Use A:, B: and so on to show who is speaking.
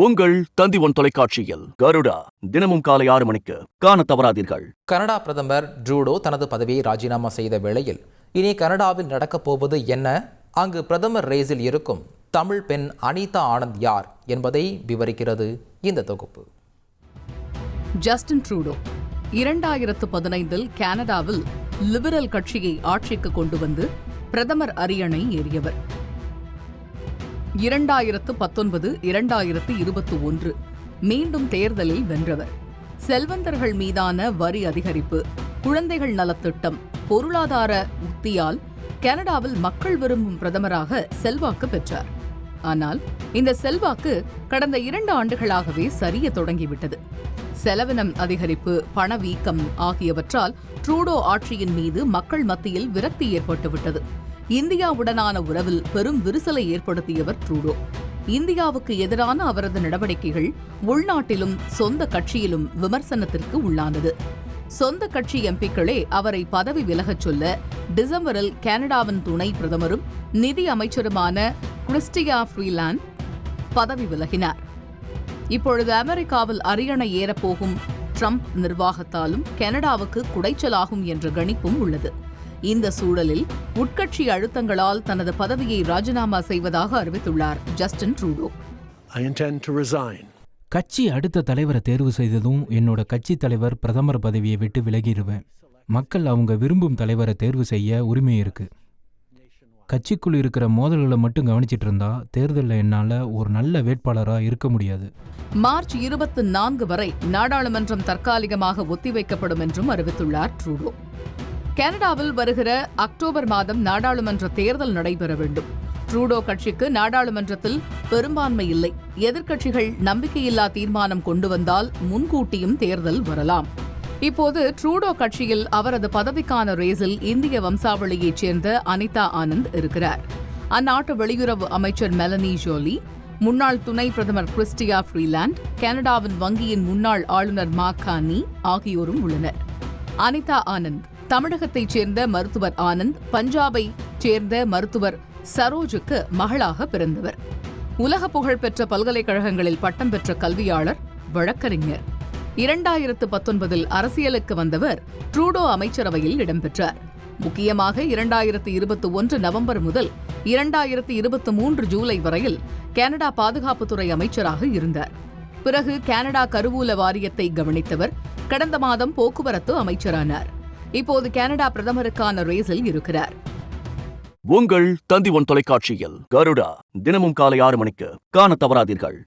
A: உங்கள் தந்தி ஒன் தொலைக்காட்சியில் கருடா தினமும் காலை 6 மணிக்கு காண தவறாதீர்கள்.
B: கனடா பிரதமர் ட்ரூடோ தனது பதவியை ராஜினாமா செய்த வேளையில் இனி கனடாவில் நடக்கப் போவது என்ன, அங்கு பிரதமர் ரேஸில் இருக்கும் தமிழ் பெண் அனிதா ஆனந்த் யார் என்பதை விவரிக்கிறது இந்த தொகுப்பு.
C: ஜஸ்டின் ட்ரூடோ 2015 கனடாவில் லிபரல் கட்சியை ஆட்சிக்கு கொண்டு வந்து பிரதமர் அரியணை ஏறியவர். 2019, 2021 மீண்டும் தேர்தலில் வென்றவர். செல்வந்தர்கள் மீதான வரி அதிகரிப்பு, குழந்தைகள் நலத்திட்டம், பொருளாதார உத்தியால் கனடாவில் மக்கள் விரும்பும் பிரதமராக செல்வாக்கு பெற்றார். ஆனால் இந்த செல்வாக்கு கடந்த 2 ஆண்டுகளாகவே சரிய தொடங்கிவிட்டது. செலவினம் அதிகரிப்பு, பணவீக்கம் ஆகியவற்றால் ட்ரூடோ ஆட்சியின் மீது மக்கள் மத்தியில் விரக்தி ஏற்பட்டுவிட்டது. இந்தியாவுடனான உறவில் பெரும் விரிசலை ஏற்படுத்தியவர் ட்ரூடோ. இந்தியாவுக்கு எதிரான அவரது நடவடிக்கைகள் உள்நாட்டிலும் சொந்த கட்சியிலும் விமர்சனத்திற்கு உள்ளானது. சொந்த கட்சி எம்பிக்களே அவரை பதவி விலகச் சொல்ல டிசம்பரில் கனடாவின் துணை பிரதமரும் நிதி அமைச்சருமான கிறிஸ்டியா ஃப்ரீலாண்ட் பதவி விலகினார். இப்பொழுது அமெரிக்காவில் அரியணை ஏறப்போகும் ட்ரம்ப் நிர்வாகத்தாலும் கனடாவுக்கு குடைச்சலாகும் என்ற கணிப்பும் உள்ளது. இந்த சூழலில் உட்கட்சி அழுத்தங்களால் தனது பதவியை ராஜினாமா செய்வதாக அறிவித்துள்ளார் ஜஸ்டின் ட்ரூடோ.
D: கட்சி அடுத்த தலைவரை தேர்வு செய்ததும் என்னோட கட்சி தலைவர் பிரதமர் பதவியை விட்டு விலகிடுவேன். மக்கள் அவங்க விரும்பும் தலைவரை தேர்வு செய்ய உரிமை இருக்கு. கட்சிக்குள் இருக்கிற மோதல்களை மட்டும் கவனிச்சிட்டு இருந்தா தேர்தலில் என்னால ஒரு நல்ல வேட்பாளரா இருக்க முடியாது.
C: மார்ச் 24 வரை நாடாளுமன்றம் தற்காலிகமாக ஒத்திவைக்கப்படும் என்றும் அறிவித்துள்ளார் ட்ரூடோ. கனடாவில் வருகிற அக்டோபர் மாதம் நாடாளுமன்ற தேர்தல் நடைபெற வேண்டும். ட்ரூடோ கட்சிக்கு நாடாளுமன்றத்தில் பெரும்பான்மை இல்லை. எதிர்க்கட்சிகள் நம்பிக்கையில்லா தீர்மானம் கொண்டு வந்தால் முன்கூட்டியும் தேர்தல் வரலாம். இப்போது ட்ரூடோ கட்சியில் அவரது பதவிக்கான ரேஸில் இந்திய வம்சாவளியைச் சேர்ந்த அனிதா ஆனந்த் இருக்கிறார். அந்நாட்டு வெளியுறவு அமைச்சர் மெலனி ஜோலி, முன்னாள் துணை பிரதமர் கிறிஸ்டியா ஃப்ரீலாண்ட், கனடாவின் வங்கியின் முன்னாள் ஆளுநர் மார்க் கார்னி ஆகியோரும் உள்ளனர். அனிதா ஆனந்த் தமிழகத்தைச் சேர்ந்த மருத்துவர் ஆனந்த், பஞ்சாபை சேர்ந்த மருத்துவர் சரோஜுக்கு மகளாக பிறந்தவர். உலக புகழ்பெற்ற பல்கலைக்கழகங்களில் பட்டம் பெற்ற கல்வியாளர், வழக்கறிஞர். 2019 அரசியலுக்கு வந்தவர் ட்ரூடோ அமைச்சரவையில் இடம்பெற்றார். முக்கியமாக 2021 நவம்பர் முதல் 2023 ஜூலை வரையில் கனடா பாதுகாப்புத்துறை அமைச்சராக இருந்தார். பிறகு கனடா கருவூல வாரியத்தை கவனித்தவர். கடந்த மாதம் போக்குவரத்து அமைச்சரானார். இப்போது கனடா பிரதமருக்கான ரேஸில் இருக்கிறார்.
A: உங்கள் தந்தி ஒன் தொலைக்காட்சியில் கருடா தினமும் காலை 6 மணிக்கு காண தவறாதீர்கள்.